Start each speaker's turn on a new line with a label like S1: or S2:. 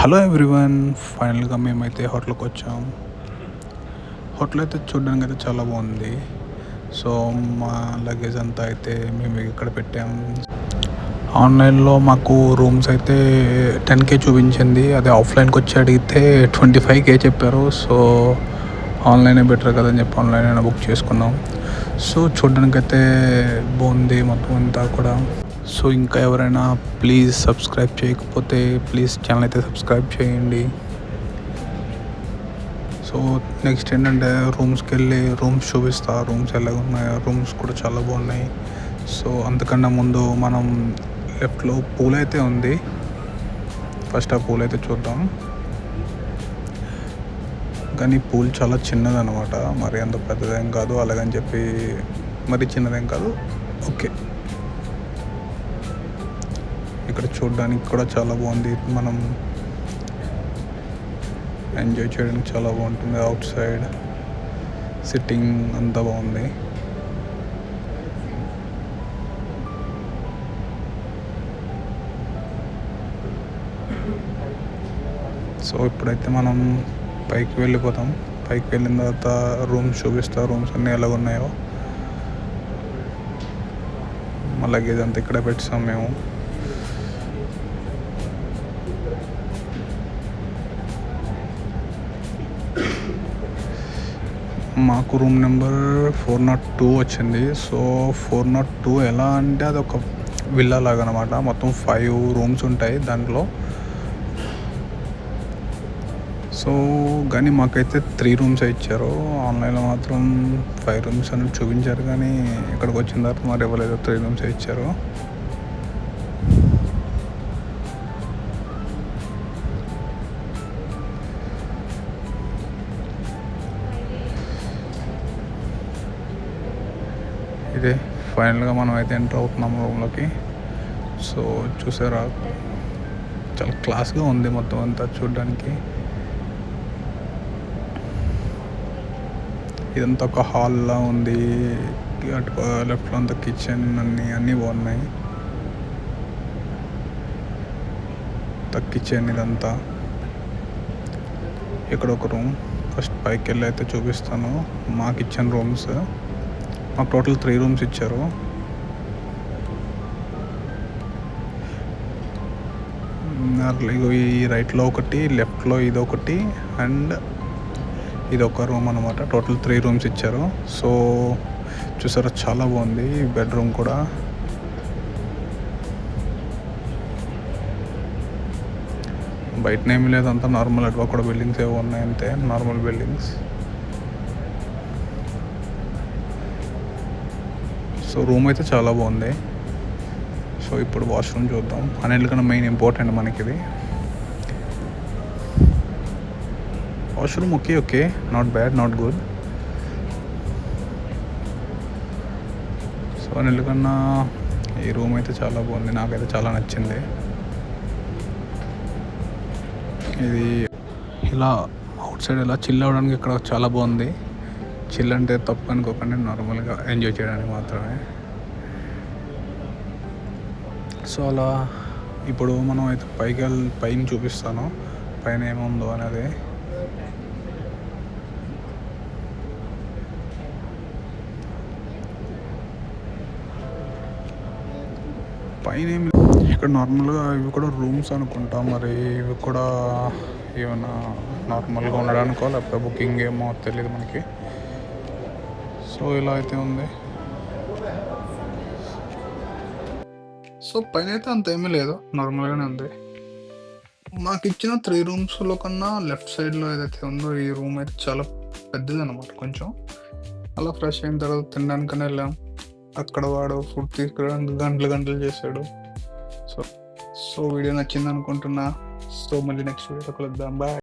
S1: Hello everyone, ఫైనల్గా మేమైతే హోటల్కి వచ్చాం. హోటల్ అయితే చూడడానికి అయితే చాలా బాగుంది. సో మా లగేజ్ అంతా అయితే మేము ఇక్కడ పెట్టాం. ఆన్లైన్లో మాకు రూమ్స్ అయితే 10K చూపించింది. అదే ఆఫ్లైన్కి వచ్చి అడిగితే 25K చెప్పారు. సో ఆన్లైనే బెటర్ కదని చెప్పి ఆన్లైన్ బుక్ చేసుకున్నాం. సో చూడడానికి అయితే బాగుంది మొత్తం అంతా కూడా. సో ఇంకా ఎవరైనా ప్లీజ్ సబ్స్క్రైబ్ చేయకపోతే ప్లీజ్ ఛానల్ అయితే సబ్స్క్రైబ్ చేయండి. సో నెక్స్ట్ ఏంటంటే రూమ్స్కి వెళ్ళి రూమ్స్ చూపిస్తా. రూమ్స్ ఎలాగ ఉన్నాయో, రూమ్స్ కూడా చాలా బాగున్నాయి. సో అంతకన్నా ముందు మనం లెఫ్ట్లో పూల్ అయితే ఉంది. ఫస్ట్ ఆ పూల్ అయితే చూద్దాం. కానీ పూల్ చాలా చిన్నదన్నమాట, మరి అంత పెద్దదేం కాదు, అలాగని చెప్పి మరి చిన్నదేం కాదు, ఓకే. ఇక్కడ చూడడానికి కూడా చాలా బాగుంది. మనం ఎంజాయ్ చేయడానికి చాలా బాగుంటుంది. అవుట్ సైడ్ సిట్టింగ్ అంతా బాగుంది. సో ఇప్పుడైతే మనం పైకి వెళ్ళిపోతాం. పైకి వెళ్ళిన తర్వాత రూమ్స్ చూపిస్తా, రూమ్స్ అన్నీ ఎలాగ ఉన్నాయో. మా లగేజ్ అంతా ఇక్కడ పెట్టాం మేము. మాకు రూమ్ నెంబర్ 402 వచ్చింది. సో 402 ఎలా అంటే అది ఒక విల్లా లాగా అనమాట. మొత్తం 5 రూమ్స్ ఉంటాయి దాంట్లో. సో కానీ మాకైతే 3 రూమ్స్ ఇచ్చారు. ఆన్లైన్లో మాత్రం 5 రూమ్స్ అని చూపించారు, కానీ ఇక్కడికి వచ్చిన తర్వాత మరి ఇవ్వలేదు, 3 రూమ్స్ ఇచ్చారు. ఇదే ఫైనల్గా మనం అయితే ఎంటర్ అవుతున్నాము రూమ్లోకి. సో చూసారా, చాలా క్లాస్గా ఉంది మొత్తం అంతా చూడడానికి. ఇదంతా ఒక హాల్లా ఉంది. అటు లెఫ్ట్లో అంతా కిచెన్ అన్నీ బాగున్నాయి. కిచెన్ ఇదంతా. ఇక్కడ ఒక రూమ్. ఫస్ట్ పైకి వెళ్ళి అయితే చూపిస్తాను మా కిచెన్ రూమ్స్. మాకు టోటల్ 3 రూమ్స్ ఇచ్చారు. ఈ రైట్లో ఒకటి, లెఫ్ట్లో ఇదొకటి, అండ్ ఇదొక రూమ్ అనమాట. టోటల్ 3 రూమ్స్ ఇచ్చారు. సో చూసారా, చాలా బాగుంది. బెడ్రూమ్ కూడా బయటనేమీ లేదు, అంతా నార్మల్. అక్కడ బిల్డింగ్స్ ఏవో ఉన్నాయి అంతే, నార్మల్ బిల్డింగ్స్. సో రూమ్ అయితే చాలా బాగుంది. సో ఇప్పుడు వాష్రూమ్ చూద్దాం. అన్నిటికన్నా మెయిన్ ఇంపార్టెంట్ మనకి ఇది washroom. Okay, not bad, not good. So అన్నిటికన్నా ఈ రూమ్ అయితే చాలా బాగుంది, నాకైతే చాలా నచ్చింది. ఇది ఇలా అవుట్ సైడ్ ఇలా చిల్ అవ్వడానికి ఇక్కడ చాలా బాగుంది. చిల్ అంటే తప్పు అనుకోకండి, నార్మల్గా ఎంజాయ్ చేయడానికి మాత్రమే. సో అలా ఇప్పుడు మనం అయితే పైన చూపిస్తాను, పైన ఏముందో అనేది. పైన ఇక్కడ నార్మల్గా ఇవి కూడా రూమ్స్ అనుకుంటా, మరి ఇవి కూడా ఏమైనా నార్మల్గా ఉండడానికో లేకపోతే బుకింగ్ ఏమో తెలియదు మనకి. సో ఇలా అయితే ఉంది. సో పైన అయితే అంత ఏమీ లేదు, నార్మల్గానే ఉంది. మాకు ఇచ్చిన 3 రూమ్స్లో కన్నా లెఫ్ట్ సైడ్లో ఏదైతే ఉందో ఈ రూమ్ అయితే చాలా పెద్దది అనమాట. కొంచెం అలా ఫ్రెష్ అయిన తర్వాత తినడానికనే వెళ్ళాం. అక్కడ వాడు ఫుడ్ తీసుకురావడానికి గంటలు చేశాడు. సో వీడియో నచ్చింది అనుకుంటున్నా. సో మళ్ళీ నెక్స్ట్ వీడియో కలుద్దాం. బాయ్.